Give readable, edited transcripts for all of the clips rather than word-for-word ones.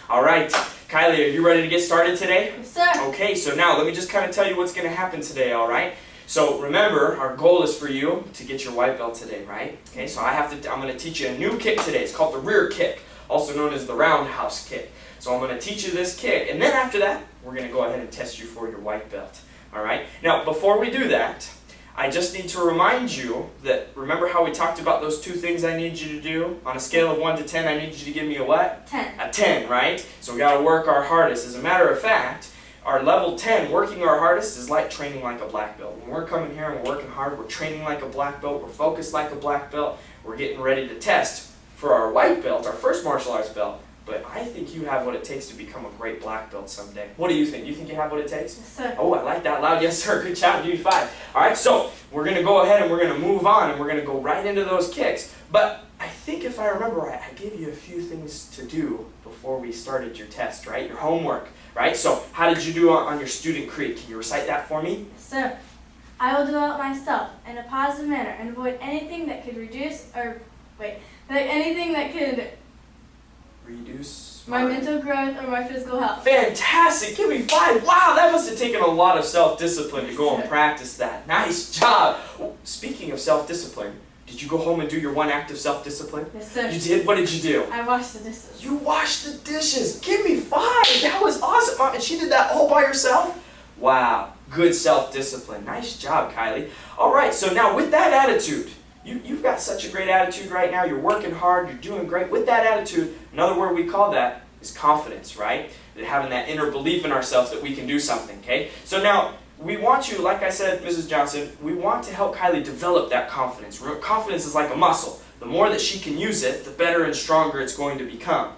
All right, Kylie, are you ready to get started today? Yes, sir. Okay, so now let me just kind of tell you what's going to happen today, all right? So remember, our goal is for you to get your white belt today, right? Okay, so I'm going to teach you a new kick today. It's called the rear kick, also known as the roundhouse kick. So I'm going to teach you this kick, and then after that, we're going to go ahead and test you for your white belt, all right? Now, before we do that, I just need to remind you that, remember how we talked about those two things I need you to do? On a scale of 1 to 10, I need you to give me a what? 10. A 10, right? So we got to work our hardest. As a matter of fact, our level 10, working our hardest, is like training like a black belt. When we're coming here and we're working hard, we're training like a black belt, we're focused like a black belt, we're getting ready to test for our white belt, our first martial arts belt. But I think you have what it takes to become a great black belt someday. What do you think? You think you have what it takes? Yes, sir. Oh, I like that loud. Yes, sir. Good job. Give me 5. All right, so we're going to go ahead and we're going to move on and we're going to go right into those kicks. But I think if I remember right, I gave you a few things to do before we started your test, right? Your homework, right? So how did you do on your student creed? Can you recite that for me? Yes, sir. I will develop myself in a positive manner and avoid anything that could anything that could Reduce my mental growth or my physical health. Fantastic! Give me 5. Wow, that must have taken a lot of self-discipline to go and Yes, sir. practice that. Nice job! Oh, speaking of self-discipline, did you go home and do your one act of self-discipline? Yes, sir. You did? What did you do? I washed the dishes. You washed the dishes. Give me 5. That was awesome, Mom. And she did that all by herself? Wow. Good self-discipline. Nice job, Kylie. All right, so now with that attitude, you've got such a great attitude right now. You're working hard. You're doing great. With that attitude, another word we call that is confidence, right? Having that inner belief in ourselves that we can do something, okay? So now, we want you, like I said, Mrs. Johnson, we want to help Kylie develop that confidence. Confidence is like a muscle. The more that she can use it, the better and stronger it's going to become.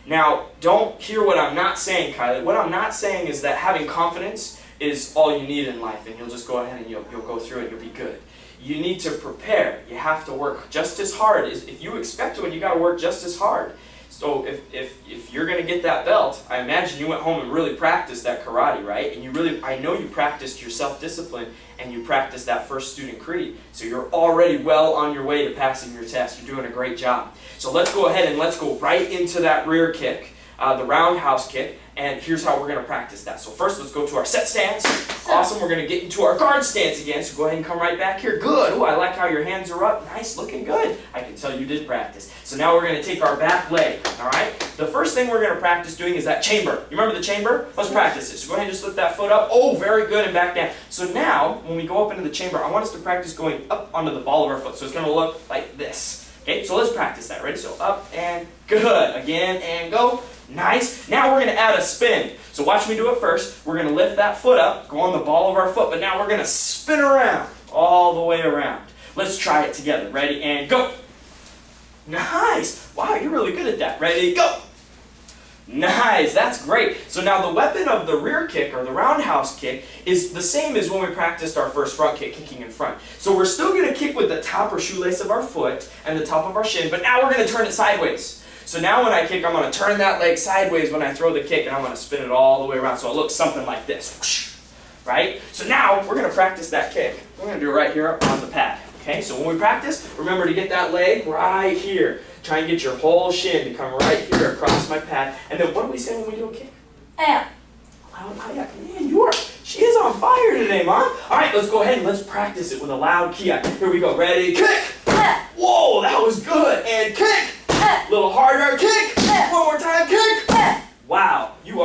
Now, don't hear what I'm not saying, Kylie. What I'm not saying is that having confidence is all you need in life, and you'll just go ahead and you'll go through it, you'll be good. You need to prepare. You have to work just as hard. If you expect to, you got to work just as hard. So if you're going to get that belt, I imagine you went home and really practiced that karate, right? And I know you practiced your self-discipline and you practiced that first student creed. So you're already well on your way to passing your test. You're doing a great job. So let's go ahead and let's go right into that rear kick, the roundhouse kick. And here's how we're going to practice that. So first, let's go to our set stance. Awesome. We're going to get into our guard stance again. So go ahead and come right back here. Good. Ooh, I like how your hands are up. Nice. Looking good. I can tell you did practice. So now we're going to take our back leg. All right? The first thing we're going to practice doing is that chamber. You remember the chamber? Let's practice it. So go ahead and just lift that foot up. Oh, very good. And back down. So now, when we go up into the chamber, I want us to practice going up onto the ball of our foot. So it's going to look like this. Okay? So let's practice that. Ready? So up and good. Again and go. Nice. Now we're going to add a spin. So watch me do it first. We're going to lift that foot up, go on the ball of our foot, but now we're going to spin around, all the way around. Let's try it together. Ready, and go. Nice. Wow, you're really good at that. Ready, go. Nice. That's great. So now the weapon of the rear kick, or the roundhouse kick, is the same as when we practiced our first front kick, kicking in front. So we're still going to kick with the top or shoelace of our foot and the top of our shin, but now we're going to turn it sideways. So now when I kick, I'm going to turn that leg sideways when I throw the kick, and I'm going to spin it all the way around so it looks something like this, right? So now we're going to practice that kick. We're going to do it right here on the pad, okay? So when we practice, remember to get that leg right here. Try and get your whole shin to come right here across my pad. And then what do we say when we do a kick? Yeah. Man, she is on fire today, Mom. All right, let's go ahead and let's practice it with a loud kick. Here we go. Ready, kick. Whoa, that was good. And kick. A little harder, kick. One more time, kick. Wow, you've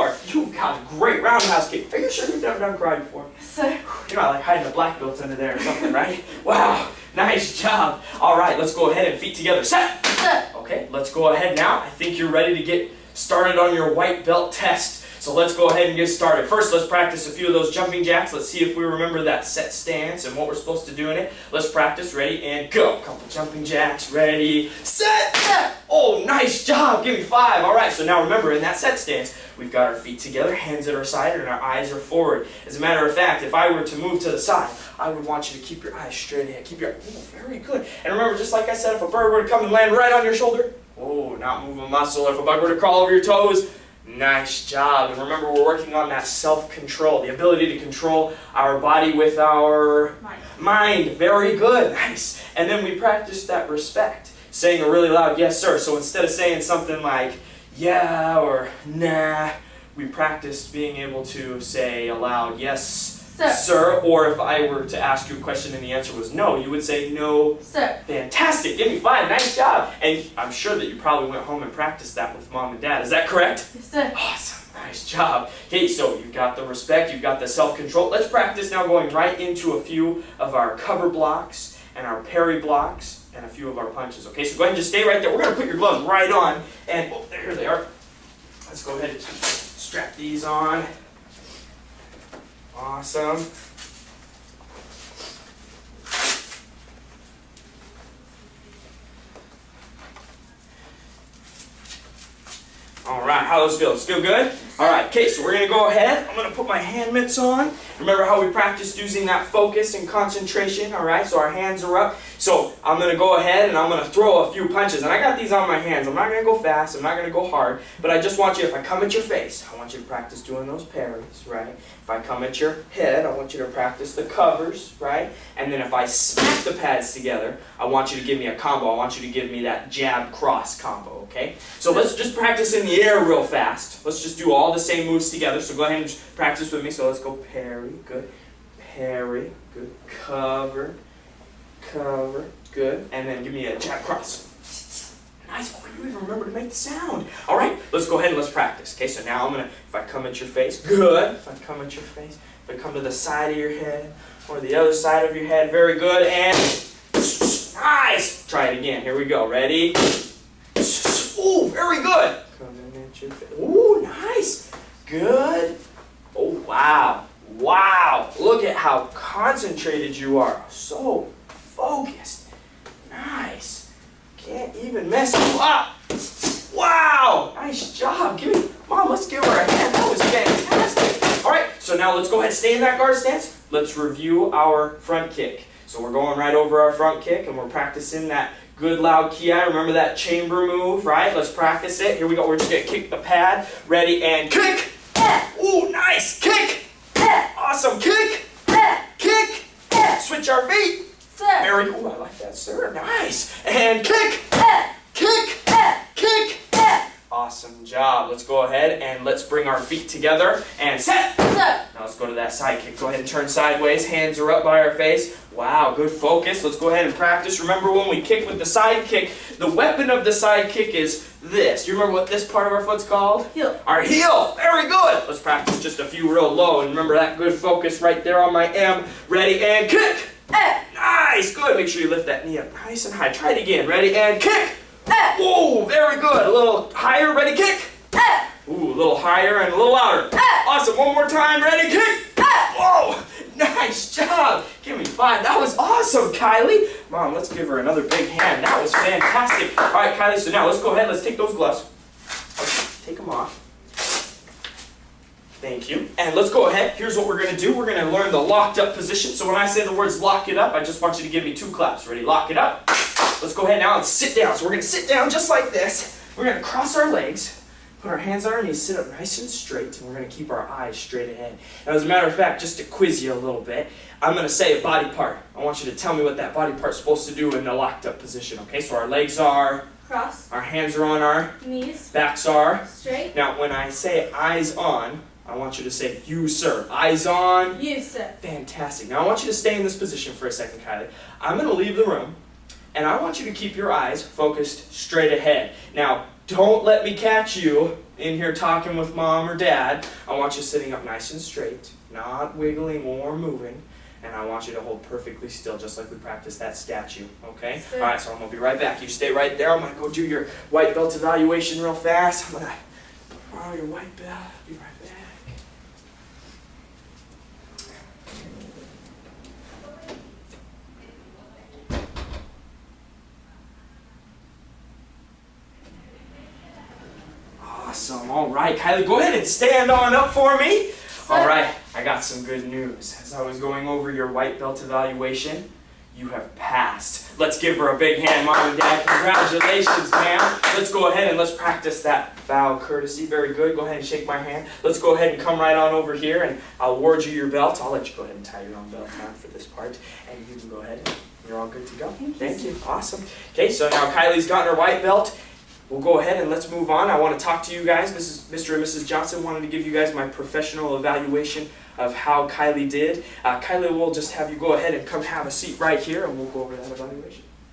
got a great roundhouse kick. Are you sure you've never done karate before? Yes, sir. You're not like hiding a black belt under there or something, right? Wow, nice job. All right, let's go ahead and feet together. Set. Yes, sir. Okay, let's go ahead now. I think you're ready to get started on your white belt test. So let's go ahead and get started. First, let's practice a few of those jumping jacks. Let's see if we remember that set stance and what we're supposed to do in it. Let's practice. Ready, and go. Couple jumping jacks. Ready, set. Oh, nice job. Give me 5. All right, so now remember, in that set stance, we've got our feet together, hands at our side, and our eyes are forward. As a matter of fact, if I were to move to the side, I would want you to keep your eyes straight ahead. Very good. And remember, just like I said, if a bird were to come and land right on your shoulder, oh, not move a muscle. If a bug were to crawl over your toes, nice job. And remember, we're working on that self-control, the ability to control our body with our mind. Very good. Nice. And then we practice that respect, saying a really loud yes, sir. So instead of saying something like, yeah or nah. We practiced being able to say aloud, yes, sir, or if I were to ask you a question and the answer was no, you would say no, sir. Fantastic, give me 5, nice job. And I'm sure that you probably went home and practiced that with mom and dad, is that correct? Yes, sir. Awesome, nice job. Okay, so you've got the respect, you've got the self-control. Let's practice now going right into a few of our cover blocks and our parry blocks and a few of our punches. Okay, so go ahead and just stay right there. We're going to put your gloves right on, and oh, there they are. Let's go ahead and strap these on. Awesome. All right, how those feel? Still good? All right, okay, so we're going to go ahead. I'm going to put my hand mitts on. Remember how we practiced using that focus and concentration, all right? So our hands are up. So I'm going to go ahead and I'm going to throw a few punches. And I got these on my hands. I'm not going to go fast. I'm not going to go hard. But I just want you, if I come at your face, I want you to practice doing those parries, right? If I come at your head, I want you to practice the covers, right? And then if I smack the pads together, I want you to give me a combo. I want you to give me that jab cross combo, okay? So let's just practice in the air real fast. Let's just do all the same moves together. So go ahead and just practice with me. So let's go parry, good. Parry, good. Cover, cover, good. And then give me a jab cross. Nice. Oh, you even remember to make the sound. All right, let's go ahead and let's practice. Okay, so now I'm going to, if I come at your face, good. If I come at your face, if I come to the side of your head or the other side of your head, very good. And nice. Try it again. Here we go. Ready? Ooh, very good. Coming at your face. Ooh, nice. Good. Oh, wow. Wow. Look at how concentrated you are. So focused. Nice. Can't even mess you up. Wow. Nice job. Mom, let's give her a hand. That was fantastic. All right, so now let's go ahead and stay in that guard stance. Let's review our front kick. So we're going right over our front kick, and we're practicing that good loud ki. Remember that chamber move, right? Let's practice it. Here we go. We're just going to kick the pad. Ready, and kick. Ooh, nice. Kick. Awesome. Kick. Kick. Switch our feet. Very cool. I like that, sir. Nice. And kick. Kick. Kick. Awesome job. Let's go ahead and let's bring our feet together and set. Now let's go to that side kick. Go ahead and turn sideways. Hands are up by our face. Wow, good focus. Let's go ahead and practice. Remember when we kick with the side kick, the weapon of the side kick is this. Do you remember what this part of our foot's called? Heel. Our heel. Very good. Let's practice just a few real low. And remember that good focus right there on my M. Ready, and kick. Nice. Good. Make sure you lift that knee up nice and high. Try it again. Ready, and kick. Whoa, very good. A little higher. Ready, kick. Ooh, a little higher and a little louder. Awesome. One more time. Ready, kick. Whoa. Nice job. Give me 5. That was awesome, Kylie. Mom, let's give her another big hand. That was fantastic. All right, Kylie, so now let's go ahead. Let's take those gloves. Okay, take them off. Thank you. And let's go ahead. Here's what we're going to do. We're going to learn the locked up position. So when I say the words lock it up, I just want you to give me 2 claps. Ready? Lock it up. Let's go ahead now and sit down. So we're going to sit down just like this. We're going to cross our legs. Put our hands on our knees, sit up nice and straight, and we're going to keep our eyes straight ahead. Now, as a matter of fact, just to quiz you a little bit, I'm going to say a body part. I want you to tell me what that body part's supposed to do in the locked up position, okay? So our legs are cross, our hands are on our knees, backs are straight. Now, when I say eyes on, I want you to say, you, sir. Eyes on. You, sir. Fantastic. Now, I want you to stay in this position for a second, Kylie. I'm going to leave the room, and I want you to keep your eyes focused straight ahead. Now, don't let me catch you in here talking with mom or dad. I want you sitting up nice and straight, not wiggling or moving. And I want you to hold perfectly still, just like we practiced that statue, okay? Sir. All right, so I'm going to be right back. You stay right there. I'm going to go do your white belt evaluation real fast. I'm going to borrow your white belt. Be right back. Awesome. All right, Kylie, go ahead and stand on up for me. All right, I got some good news. As I was going over your white belt evaluation, you have passed. Let's give her a big hand, Mom and Dad. Congratulations, ma'am. Let's go ahead and let's practice that bow courtesy. Very good. Go ahead and shake my hand. Let's go ahead and come right on over here, and I'll award you your belt. I'll let you go ahead and tie your own belt on for this part, and you can go ahead. You're all good to go. Thank you. Awesome. Okay, so now Kylie's gotten her white belt. we'll go ahead and let's move on. I want to talk to you guys. This is Mr. and Mrs. Johnson wanted to give you guys my professional evaluation of how Kylie did. Kylie, we'll just have you go ahead and come have a seat right here, and we'll go over that evaluation.